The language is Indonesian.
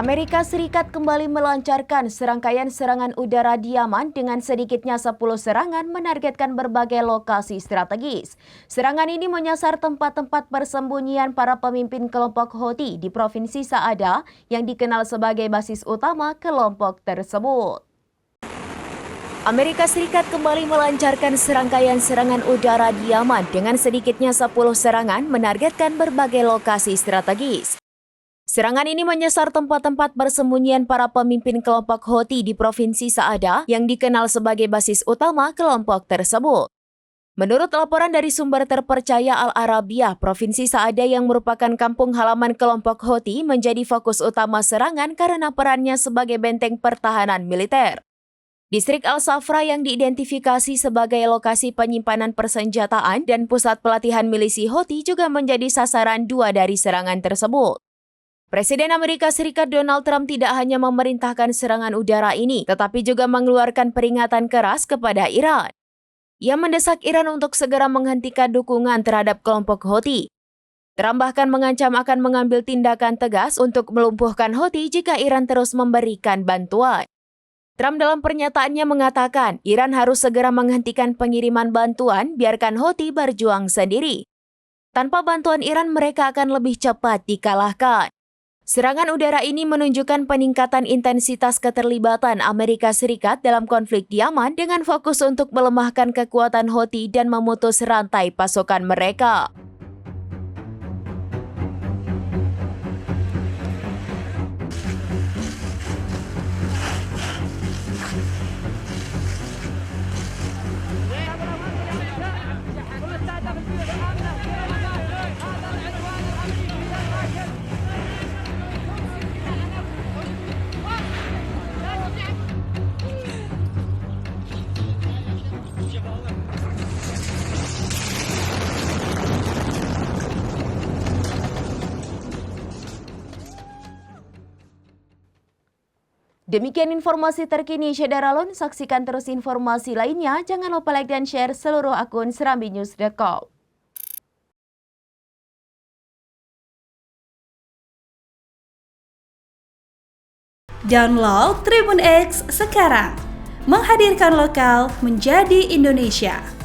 Amerika Serikat kembali melancarkan serangkaian serangan udara di Yaman dengan sedikitnya 10 serangan menargetkan berbagai lokasi strategis. Serangan ini menyasar tempat-tempat persembunyian para pemimpin kelompok Houthi di Provinsi Sa'ada yang dikenal sebagai basis utama kelompok tersebut. Amerika Serikat kembali melancarkan serangkaian serangan udara di Yaman dengan sedikitnya 10 serangan menargetkan berbagai lokasi strategis. Serangan ini menyasar tempat-tempat persembunyian para pemimpin kelompok Houthi di Provinsi Sa'ada yang dikenal sebagai basis utama kelompok tersebut. Menurut laporan dari sumber terpercaya Al Arabiah, Provinsi Sa'ada yang merupakan kampung halaman kelompok Houthi menjadi fokus utama serangan karena perannya sebagai benteng pertahanan militer. Distrik Al-Safra yang diidentifikasi sebagai lokasi penyimpanan persenjataan dan pusat pelatihan milisi Houthi juga menjadi sasaran dua dari serangan tersebut. Presiden Amerika Serikat Donald Trump tidak hanya memerintahkan serangan udara ini, tetapi juga mengeluarkan peringatan keras kepada Iran. Ia mendesak Iran untuk segera menghentikan dukungan terhadap kelompok Houthi. Trump bahkan mengancam akan mengambil tindakan tegas untuk melumpuhkan Houthi jika Iran terus memberikan bantuan. Trump dalam pernyataannya mengatakan, Iran harus segera menghentikan pengiriman bantuan, biarkan Houthi berjuang sendiri. Tanpa bantuan Iran, mereka akan lebih cepat dikalahkan. Serangan udara ini menunjukkan peningkatan intensitas keterlibatan Amerika Serikat dalam konflik di Yaman dengan fokus untuk melemahkan kekuatan Houthi dan memutus rantai pasokan mereka. Demikian informasi terkini Syederalun, saksikan terus informasi lainnya, jangan lupa like dan share seluruh akun serambinews.com. Download Tribun X sekarang, menghadirkan lokal menjadi Indonesia.